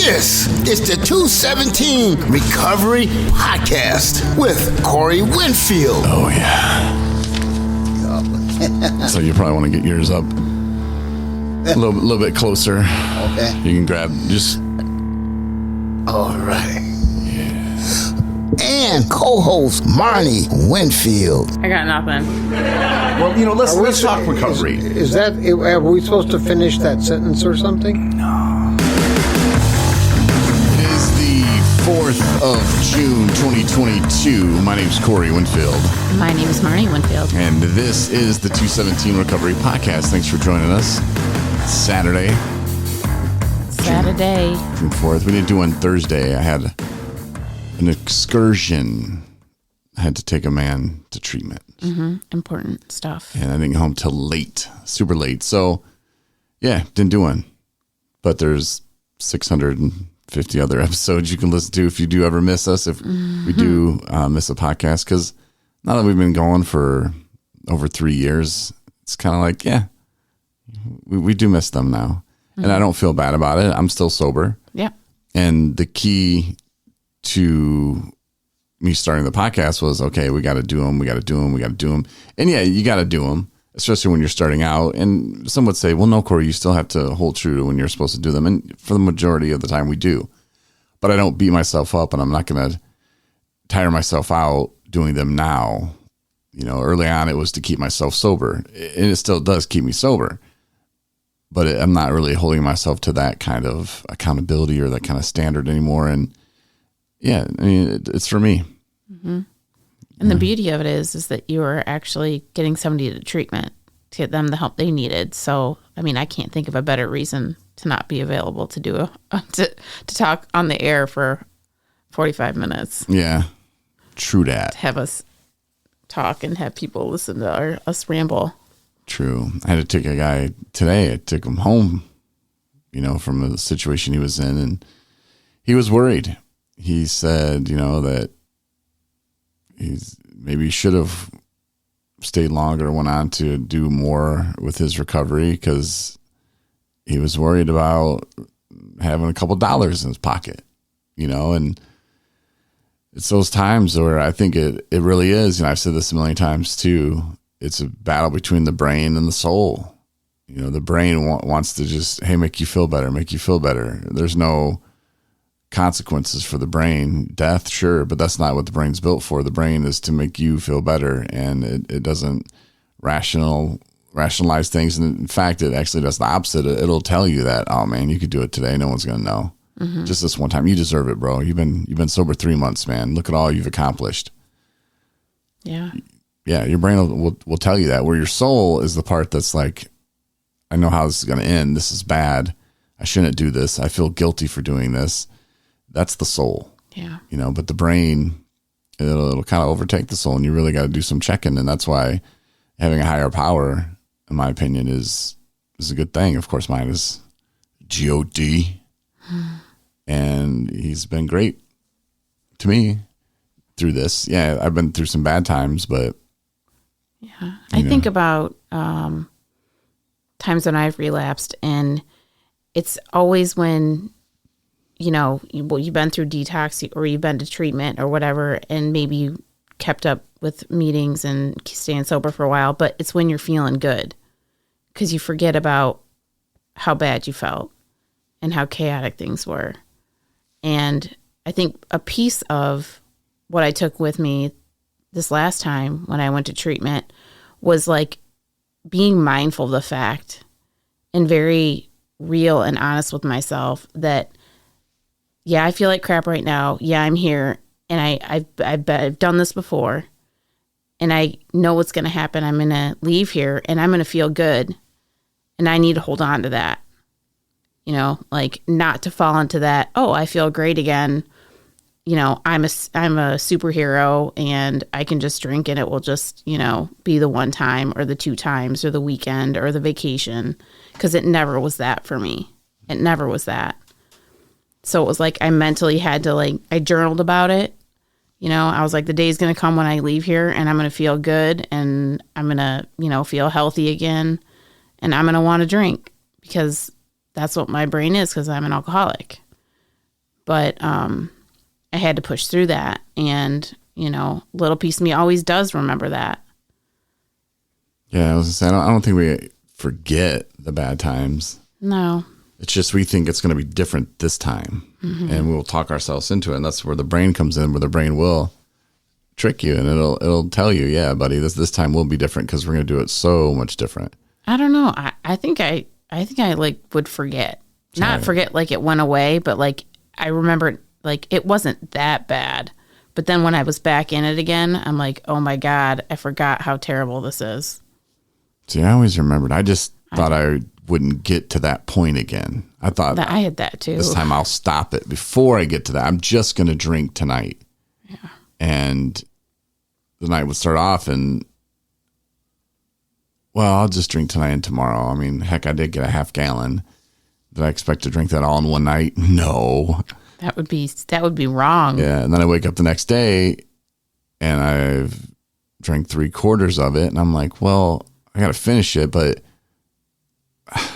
This is the 217 Recovery Podcast with Corey Winfield. Oh, yeah. So you probably want to get yours up a little bit closer. Okay. You can grab just... All right. Yeah. And co-host Marnie Winfield. I got nothing. Well, let's talk recovery. Is that, are we supposed to finish that sentence or something? No. It is the 4th of June, 2022. My name's Corey Winfield. My name is Marnie Winfield. And this is the 217 Recovery Podcast. Thanks for joining us. It's Saturday. June 4th. We didn't do one Thursday. I had an excursion. I had to take a man to treatment. Mm-hmm. Important stuff. And I didn't get home till late, super late. So, yeah, didn't do one. But there's 650 other episodes you can listen to if you do ever miss us, if we do miss a podcast. Because now that we've been going for over 3 years, it's kind of like, yeah, we do miss them now. And I don't feel bad about it. I'm still sober. Yeah. And the key to me starting the podcast was, okay, we got to do them. And yeah, you got to do them, especially when you're starting out. And some would say, well, no, Corey, you still have to hold true to when you're supposed to do them. And for the majority of the time we do. But I don't beat myself up, and I'm not going to tire myself out doing them now. Early on it was to keep myself sober. And it still does keep me sober. But I'm not really holding myself to that kind of accountability or that kind of standard anymore. And yeah, I mean, it's for me. Mm-hmm. And the beauty of it is that you are actually getting somebody to treatment to get them the help they needed. So, I mean, I can't think of a better reason to not be available to do to talk on the air for 45 minutes. Yeah, true that. To have us talk and have people listen to us ramble. True. I had to take a guy today. I took him home, from a situation he was in, and he was worried. He said, that maybe he should have stayed longer, went on to do more with his recovery because he was worried about having a couple dollars in his pocket, and it's those times where I think it really is. I've said this a million times too. It's a battle between the brain and the soul. The brain wants to just, hey, make you feel better. There's no consequences for the brain. Death, sure, but that's not what the brain's built for. The brain is to make you feel better, and it doesn't rationalize things. And in fact, it actually does the opposite. It'll tell you that, oh man, you could do it today. No one's going to know. Mm-hmm. Just this one time. You deserve it, bro. You've been sober 3 months, man. Look at all you've accomplished. Yeah. Yeah, your brain will tell you that. Where your soul is the part that's like, I know how this is going to end. This is bad. I shouldn't do this. I feel guilty for doing this. That's the soul. Yeah. But the brain, it'll kind of overtake the soul, and you really got to do some checking. And that's why having a higher power, in my opinion, is a good thing. Of course, mine is G-O-D. And he's been great to me through this. Yeah, I've been through some bad times, but yeah, I think about times when I've relapsed, and it's always when, you've been through detox or you've been to treatment or whatever, and maybe you kept up with meetings and staying sober for a while, but it's when you're feeling good because you forget about how bad you felt and how chaotic things were. And I think a piece of what I took with me this last time when I went to treatment was like being mindful of the fact and very real and honest with myself that, yeah, I feel like crap right now. Yeah, I'm here. And I've done this before. And I know what's going to happen. I'm going to leave here and I'm going to feel good. And I need to hold on to that. Like not to fall into that, oh, I feel great again. I'm a superhero and I can just drink and it will just, be the one time or the 2 times or the weekend or the vacation. Because it never was that for me. It never was that. So it was like I mentally had to I journaled about it. I was like, the day's going to come when I leave here and I'm going to feel good and I'm going to, feel healthy again. And I'm going to want to drink because that's what my brain is because I'm an alcoholic. but I had to push through that. And, little piece of me always does remember that. Yeah, I was gonna say, I don't think we forget the bad times. No. It's just we think it's going to be different this time, and we'll talk ourselves into it. And that's where the brain comes in, where the brain will trick you, and it'll tell you, yeah, buddy, this time will be different because we're going to do it so much different. I don't know. I think I like would forget, not forget like it went away, but like I remember like it wasn't that bad. But then when I was back in it again, I'm like, oh my God, I forgot how terrible this is. See, I always remembered. I just thought I wouldn't get to that point again. I thought I had that too. This time I'll stop it before I get to that. I'm just going to drink tonight. Yeah. And the night would start off and, well, I'll just drink tonight and tomorrow. I mean, heck, I did get a half gallon. Did I expect to drink that all in one night? No. That would be wrong. Yeah. And then I wake up the next day and I've drank 3/4 of it. And I'm like, well, I got to finish it, but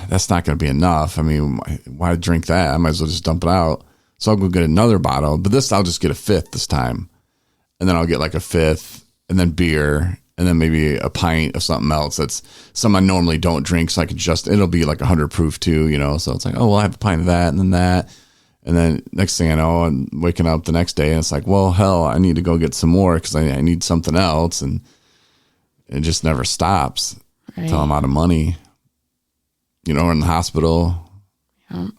that's not going to be enough. I mean, why drink that? I might as well just dump it out. So I'll go get another bottle, but I'll just get a 5th this time. And then I'll get like a 5th and then beer and then maybe a pint of something else. That's something I normally don't drink. So I can it'll be like 100 proof too, So it's like, oh, well, I have a pint of that and then that. And then next thing I know, I'm waking up the next day and it's like, well, hell, I need to go get some more because I need something else. And it just never stops until I'm out of money. Or in the hospital. Yeah.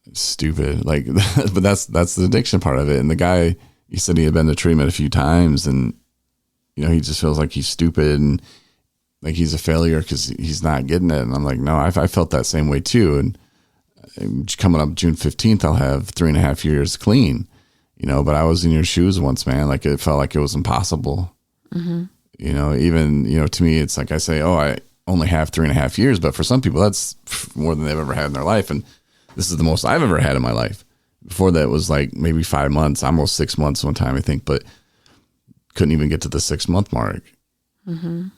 It's stupid. Like, but that's the addiction part of it. And the guy, he said he had been to treatment a few times and, he just feels like he's stupid and like he's a failure because he's not getting it. And I'm like, no, I felt that same way too. And coming up June 15th, I'll have 3.5 years clean, but I was in your shoes once, man. Like it felt like it was impossible. Mm-hmm. Even, to me, it's like I say, oh, I only have 3.5 years, but for some people that's more than they've ever had in their life. And this is the most I've ever had in my life. Before that was like maybe 5 months, almost 6 months one time, I think, but couldn't even get to the 6-month mark. Mm-hmm.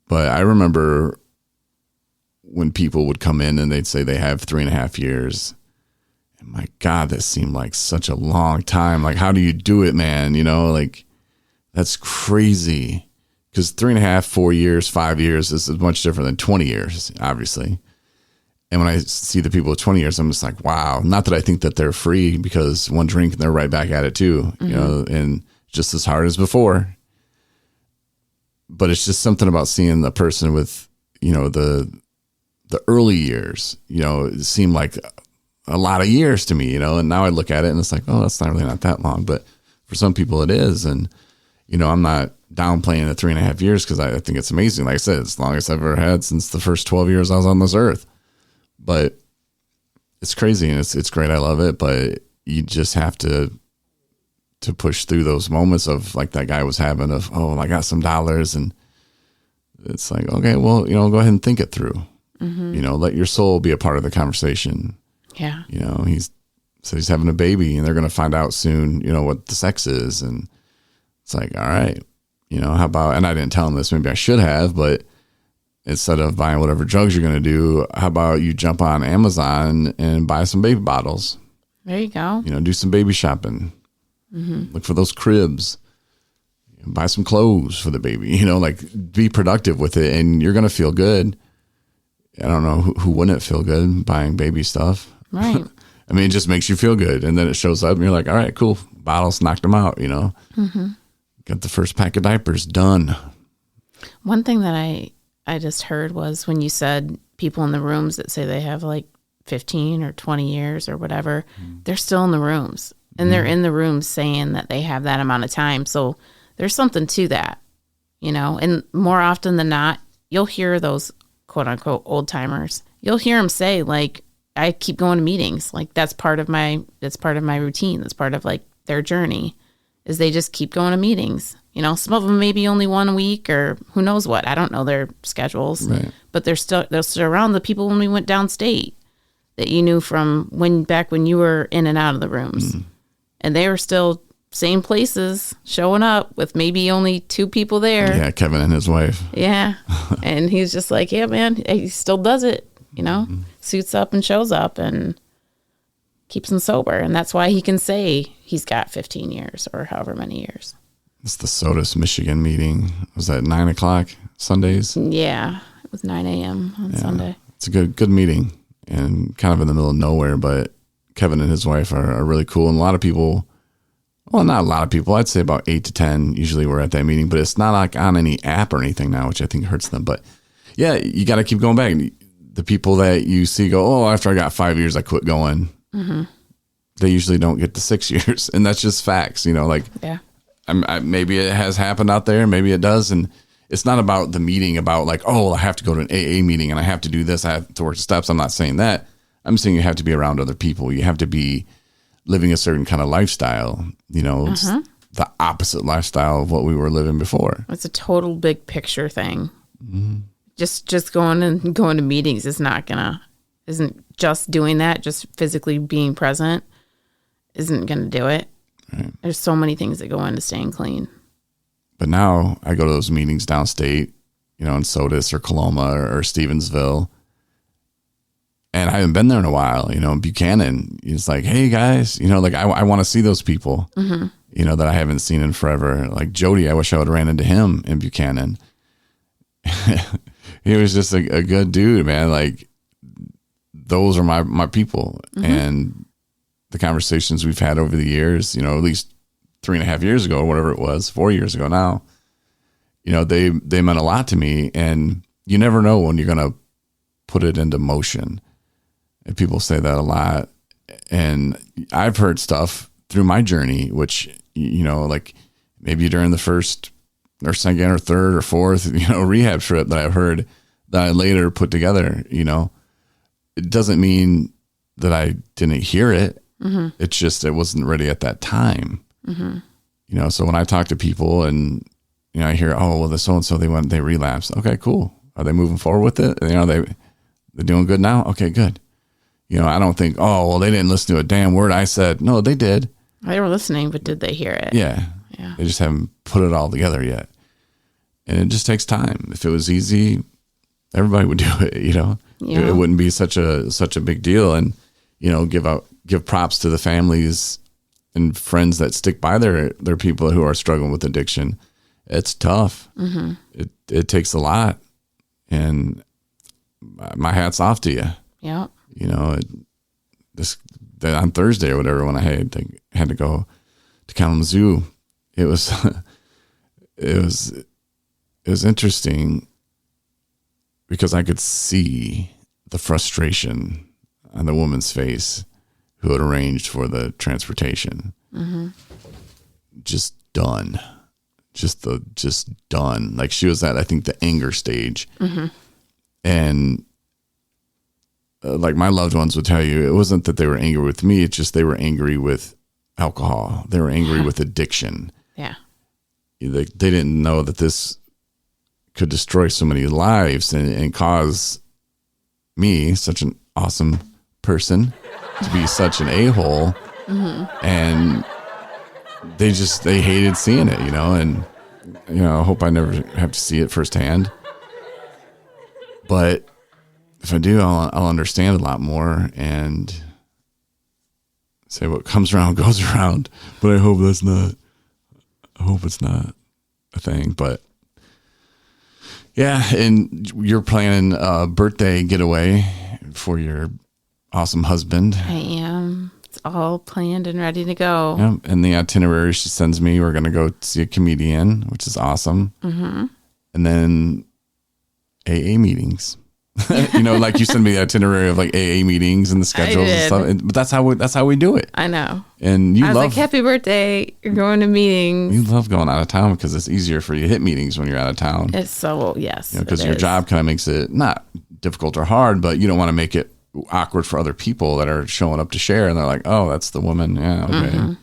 But I remember when people would come in and they'd say they have 3.5 years. And my God, that seemed like such a long time. Like, how do you do it, man? Like that's crazy. Because 3.5, 4 years, 5 years is much different than 20 years, obviously. And when I see the people with 20 years, I'm just like, wow. Not that I think that they're free because one drink and they're right back at it too, and just as hard as before. But it's just something about seeing the person with, the early years, it seemed like a lot of years to me, and now I look at it and it's like, oh, that's not really not that long. But for some people it is. And, I'm not downplaying the 3.5 years because I think it's amazing. Like I said, it's the longest I've ever had since the first 12 years I was on this earth. But it's crazy and it's great. I love it. But you just have to push through those moments of like that guy was having of, oh, I got some dollars. And it's like, okay, well, go ahead and think it through. Mm-hmm. Let your soul be a part of the conversation. Yeah. He's having a baby and they're going to find out soon, what the sex is. And it's like, all right, how about, and I didn't tell him this, maybe I should have, but instead of buying whatever drugs you're going to do, how about you jump on Amazon and buy some baby bottles? There you go. Do some baby shopping. Mm-hmm. Look for those cribs. Buy some clothes for the baby. Be productive with it, and you're going to feel good. I don't know who wouldn't feel good buying baby stuff. Right. I mean, it just makes you feel good, and then it shows up, and you're like, all right, cool. Bottles knocked them out. Mm-hmm. Got the first pack of diapers done. One thing that I just heard was when you said people in the rooms that say they have like 15 or 20 years or whatever, they're still in the rooms. And they're in the rooms saying that they have that amount of time. So there's something to that, and more often than not, you'll hear those quote unquote old timers. You'll hear them say like, I keep going to meetings. Like that's part of my routine. That's part of like their journey is they just keep going to meetings. Some of them maybe only 1 week or who knows what. I don't know their schedules, right. But they're still around the people when we went downstate that you knew from back when you were in and out of the rooms. And they were still same places showing up with maybe only 2 people there. Yeah. Kevin and his wife. Yeah. And he's just like, yeah, man, he still does it, suits up and shows up. And keeps him sober. And that's why he can say he's got 15 years or however many years. It's the SOTUS Michigan meeting. Was that 9:00 Sundays? Yeah. It was 9 a.m. on Sunday. It's a good meeting and kind of in the middle of nowhere, but Kevin and his wife are really cool. And a lot of people, well, not a lot of people, I'd say about 8 to 10 usually were at that meeting, but it's not like on any app or anything now, which I think hurts them. But yeah, you got to keep going back. The people that you see go, oh, after I got 5 years, I quit going. Mm-hmm. They usually don't get to 6 years. And that's just facts, like, Yeah. Maybe it has happened out there. Maybe it does. And it's not about the meeting about like, oh, I have to go to an AA meeting and I have to do this. I have to work the steps. I'm not saying that. I'm saying you have to be around other people. You have to be living a certain kind of lifestyle. It's the opposite lifestyle of what we were living before. It's a total big picture thing. Mm-hmm. Just going to meetings isn't just doing that, just physically being present isn't going to do it. Right. There's so many things that go into staying clean. But now I go to those meetings downstate, in SOTUS or Coloma or Stevensville. And I haven't been there in a while, Buchanan. It's like, hey guys, like I want to see those people, that I haven't seen in forever. Like Jody, I wish I would have ran into him in Buchanan. He was just a good dude, man. Like those are my people. And the conversations we've had over the years, at least 3.5 years ago, or whatever it was, 4 years ago now, they meant a lot to me. And you never know when you're going to put it into motion. And people say that a lot. And I've heard stuff through my journey, which, like maybe during the first or second or third or fourth, rehab trip that I've heard that I later put together, it doesn't mean that I didn't hear it. Mm-hmm. It's just, it wasn't ready at that time. Mm-hmm. So when I talk to people and, I hear, oh, well, the so-and-so, they relapsed. Okay, cool. Are they moving forward with it? They're doing good now. Okay, good. I don't think, oh, well, they didn't listen to a damn word I said. No, they did. They were listening, but did they hear it? Yeah. They just haven't put it all together yet. And it just takes time. If it was easy, everybody would do it, It wouldn't be such a big deal. And, give props to the families and friends that stick by their people who are struggling with addiction. It's tough. Mm-hmm. It takes a lot. And my hat's off to you. Yeah. On Thursday or whatever, when I had to go to Kalamazoo, it was interesting because I could see the frustration on the woman's face who had arranged for the transportation. Mm-hmm. Just done. Just done. Like she was at, I think, the anger stage. Mm-hmm. And like my loved ones would tell you, it wasn't that they were angry with me. It's just they were angry with alcohol. They were angry with addiction. Yeah. They didn't know that this could destroy so many lives and cause me, such an awesome person, to be such an a-hole. Mm-hmm. And they hated seeing it, and, I hope I never have to see it firsthand. But if I do, I'll understand a lot more and say what comes around goes around. But I hope it's not a thing. But yeah, and you're planning a birthday getaway for your awesome husband. I am. It's all planned and ready to go. Yeah, and the itinerary she sends me, we're going to go see a comedian, which is awesome. Mm-hmm. And then AA meetings. Like you send me the itinerary of like AA meetings and the schedules and stuff. But that's how we do it. I know. And I was like, happy birthday. You're going to meetings. You love going out of town because it's easier for you to hit meetings when you're out of town. It's so, yes. Because your job kind of makes it not difficult or hard, but you don't want to make it awkward for other people that are showing up to share. And they're like, oh, that's the woman. Yeah, okay. Mm-hmm.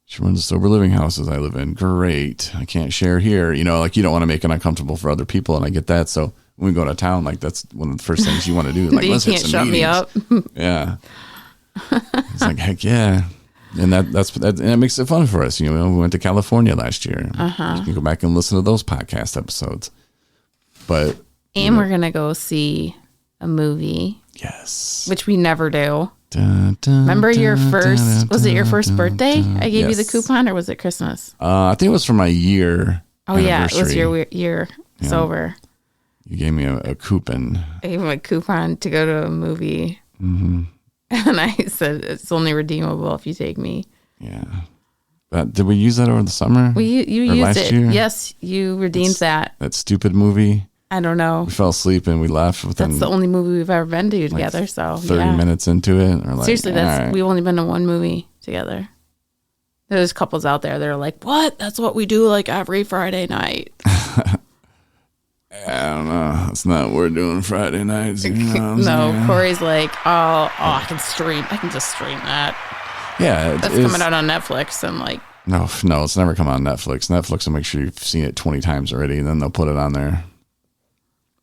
She runs the sober living houses I live in. Great. I can't share here. Like you don't want to make it uncomfortable for other people. And I get that. So when we go to town, like that's one of the first things you want to do. Like, let's hit some meetings. Me up. Yeah. It's like, heck yeah. And that makes it fun for us. We went to California last year. Uh-huh. You can go back and listen to those podcast episodes. And we're going to go see a movie. Yes. Which we never do. Remember your first, was it your first birthday? I gave you the Yes. coupon, or was it Christmas? I think it was for my year. Oh yeah, it was anniversary. your year. It's over. You gave me a coupon. I gave him a coupon to go to a movie. Mm-hmm. And I said, it's only redeemable if you take me. Yeah. Did we use that over the summer? Well, you Or used last it. year? Yes, you redeemed that. That stupid movie. I don't know. We fell asleep and we left within That's the only movie we've ever been to together. So 30 yeah. minutes into it. Or like, Seriously, all right. we've only been to one movie together. There's couples out there that are like, "What? That's what we do like every Friday night." I don't know. It's not what we're doing Friday nights. You know what I'm saying? No, Corey's like, "Oh, I can stream. I can just stream that. Yeah. That's coming out on Netflix." I'm like, No, it's never come on Netflix. Netflix will make sure you've seen it 20 times already, and then they'll put it on there.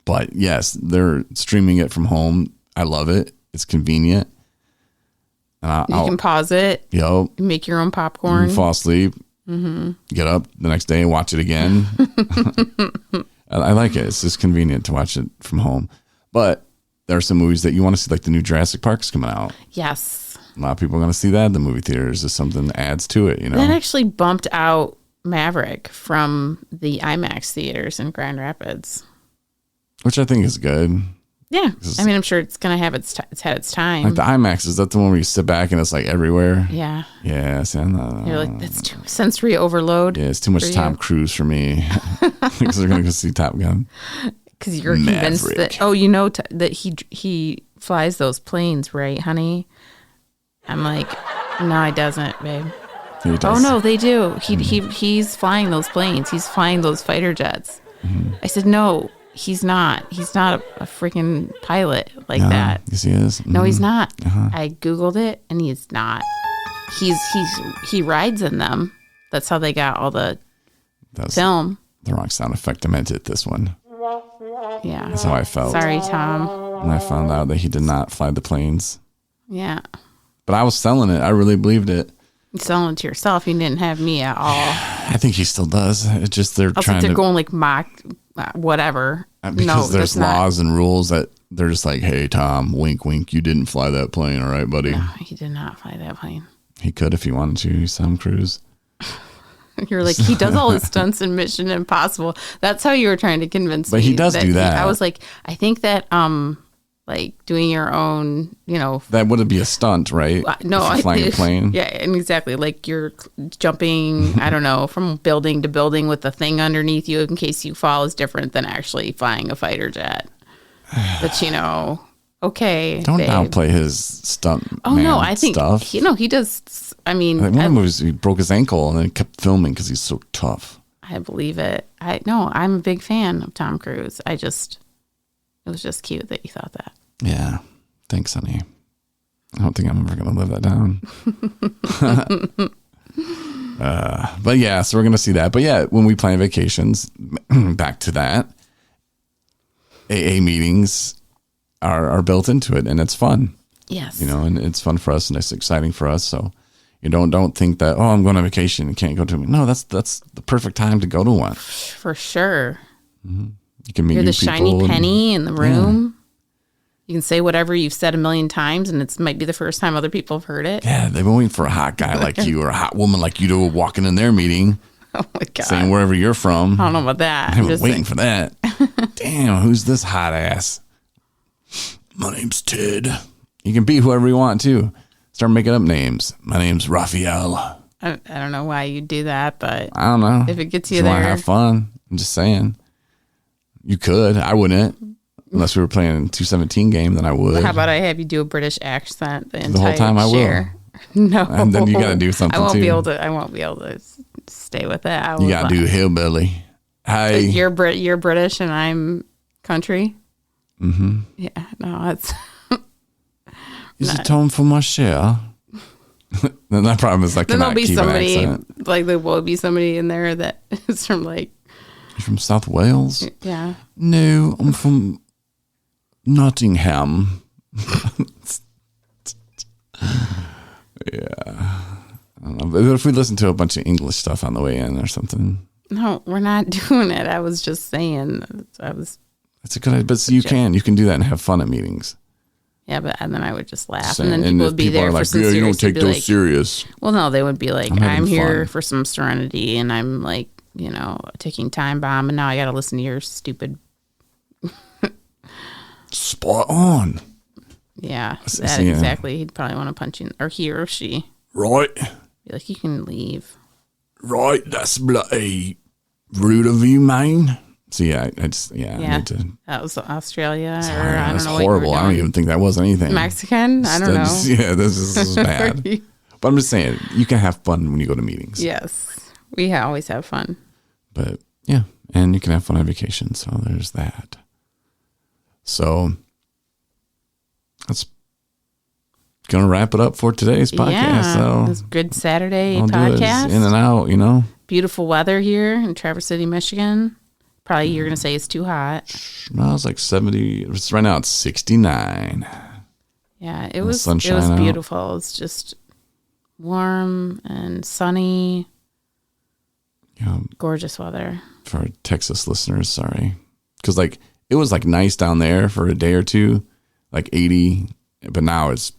But yes, they're streaming it from home. I love it. It's convenient. And you can pause it, you make your own popcorn. fall asleep, get up the next day and watch it again. I like it. It's just convenient to watch it from home. But there are some movies that you want to see, like the new Jurassic Park's coming out. Yes, A lot of people are going to see that in the movie theaters. Just something that adds to it, you know? that actually bumped out Maverick from the IMAX theaters in Grand Rapids. Which I think is good. Yeah, I mean, I'm sure it's gonna have it's had its time. Like the IMAX, is that the one where you sit back and it's like everywhere? Yeah, Yeah, see, I'm not, you're like, that's too sensory overload. yeah, it's too much for Tom you. Cruise for me. Because they're going to go see Top Gun. Because you're convinced Maverick. that that he flies those planes, right, honey? I'm like, no, he doesn't, babe. He Oh does. no, they do. He's flying those planes. He's flying those fighter jets. I said, no, he's not. He's not a freaking pilot like that. Yes, he is. No, he's not. Uh-huh. I googled it, and he's not. He rides in them. That's how they got all the That's film. the wrong sound effect. I meant it this one. Yeah. That's how I felt. Sorry, Tom. When I found out that he did not fly the planes. Yeah. But I was selling it. I really believed it. You're selling it to yourself. You didn't have me at all. I think he still does. It's just they're I was trying like, they're to going like mock, whatever. because No, there's that's not. laws and rules that they're just like, hey Tom, wink wink, you didn't fly that plane, all right, buddy. No, he did not fly that plane. He could if he wanted to. He's Tom Cruise. You're like, he does all his stunts in Mission Impossible. That's how you were trying to convince me. But he does do that. I was like, I think that like doing your own, That would be a stunt, right? no, If you're flying a plane. Yeah, and exactly. Like you're jumping, I don't know, from building to building with the thing underneath you in case you fall is different than actually flying a fighter jet. But okay. Don't babe. downplay his stunt. Oh no, I think stuff. he does. I mean, Like one of the movies, he broke his ankle and then kept filming because he's so tough. I believe it. I'm a big fan of Tom Cruise. It was just cute that you thought that. Yeah. Thanks, honey. I don't think I'm ever going to live that down. But yeah, so we're going to see that. But yeah, when we plan vacations, back to that, AA meetings are built into it, and it's fun, Yes. and it's fun for us and it's exciting for us. So you don't think that, oh, I'm going on vacation and can't go to me. No, that's the perfect time to go to one. For sure. You can meet You're new the shiny people and- penny in the room. You can say whatever you've said a million times, and it might be the first time other people have heard it. Yeah, they've been waiting for a hot guy like you or a hot woman like you to walk in their meeting, Oh my God. saying wherever you're from. I don't know about that. I'm I'm just waiting saying. for that. Damn, who's this hot ass? My name's Ted. You can be whoever you want to. Start making up names. My name's Raphael. I don't know why you do that, but I don't know. if it gets you If you want to there. have fun, I'm just saying. You could. I wouldn't. Unless we were playing a 217 game, then I would. How about I have you do a British accent the whole entire time I will. share? No, And then you gotta do something, I won't too. be able to. I won't be able to stay with that. You got to do hillbilly. Hi. You're British and I'm country. Mm-hmm. Yeah, no, it's Is it time for my share? Then that problem is I then there'll cannot be keep an somebody accent. like there will be somebody in there that is from like You're from South Wales? yeah. No, I'm from Nottingham. Yeah. I don't know. But if we listen to a bunch of English stuff on the way in or something, No, we're not doing it. I was just saying. it's a good idea. But see, you can do that and have fun at meetings. Yeah, but and then I would just laugh, Saying- and then people if would be there are for like, some "Yeah, you don't serious. take They'd be those like, serious." well, no, they would be like, having I'm here fun. for some serenity, and I'm like, taking time bomb, and now I got to listen to your stupid. Spot on. Yeah, See, that yeah. exactly. He'd probably want to punch you, or he or she. Right. Be like, you can leave. Right. That's bloody rude of you, man. So yeah, I just, I Yeah, need to. that was Australia, Sorry, or I don't that's know what you were horrible. I don't doing. even think that was anything. Mexican. I don't know. Yeah, this is bad. But I'm just saying, you can have fun when you go to meetings. Yes, we always have fun. But yeah, and you can have fun on vacation. So there's that. So that's gonna wrap it up for today's podcast. Yeah, So this good Saturday I'll do it podcast. in and out. Beautiful weather here in Traverse City, Michigan. Probably you're gonna say it's too hot. Well, it's like 70. Right now it's 69. Yeah, it was sunshine out. beautiful. It's just warm and sunny. Gorgeous weather. For our Texas listeners, sorry, because like it was like nice down there for a day or two, like 80, but now it's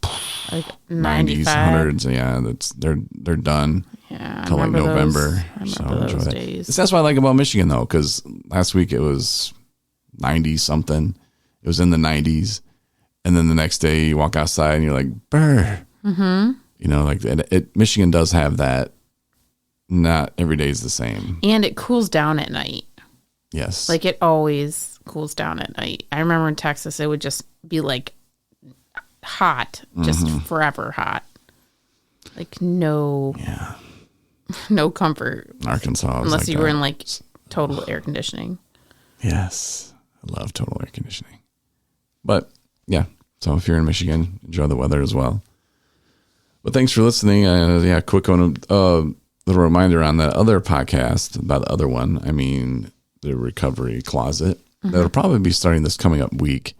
Like 90s, 95. 100s. Yeah, they're done. Yeah, I Till like remember November. Those, So I remember enjoy those that. days. That's what I like about Michigan though, because last week it was 90 something. It was in the 90s, and then the next day you walk outside and you're like, "Brr." Mm-hmm. Like Michigan does have that. Not every day is the same. And it cools down at night. Yes. Like it always cools down at night. I remember in Texas, it would just be like hot, just forever hot. Like no comfort Arkansas. was unless like you were that. in like total air conditioning. Yes. I love total air conditioning. But yeah, so if you're in Michigan, enjoy the weather as well. But thanks for listening. Quick one, little reminder on that other podcast about the other one. I mean, the Recovery Closet. That'll probably be starting this coming up week.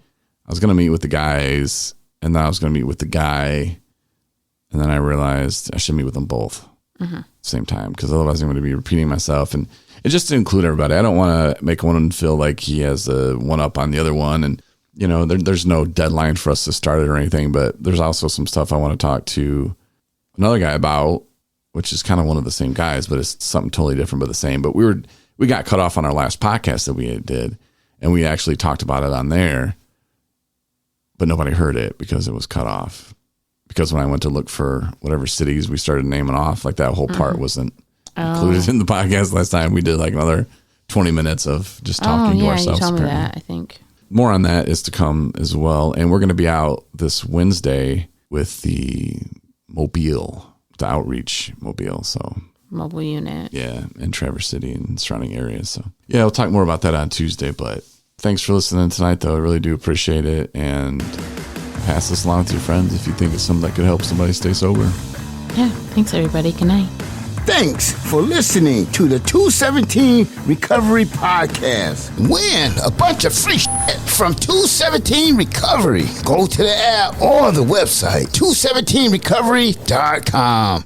I was going to meet with the guys, and then I was going to meet with the guy, and then I realized I should meet with them both at the same time, because otherwise I'm going to be repeating myself. And it's just to include everybody. I don't want to make one feel like he has a one up on the other one. And, there's no deadline for us to start it or anything, but there's also some stuff I want to talk to another guy about, which is kind of one of the same guys, but it's something totally different, but the same. But we got cut off on our last podcast that we did, and we actually talked about it on there, but nobody heard it because it was cut off. Because when I went to look for whatever cities we started naming off, like that whole part wasn't included in the podcast last time. We did like another 20 minutes of just talking to ourselves. You told me apparently. that, I think. More on that is to come as well. And we're going to be out this Wednesday with the Mobile, the outreach Mobile. So Mobile unit. yeah, in Traverse City and surrounding areas. So yeah, we'll talk more about that on Tuesday. But thanks for listening tonight, though. I really do appreciate it. And pass this along to your friends if you think it's something that could help somebody stay sober. Yeah. Thanks, everybody. Good night. Thanks for listening to the 217 Recovery Podcast. Win a bunch of free shit from 217 Recovery. Go to the app or the website, 217recovery.com.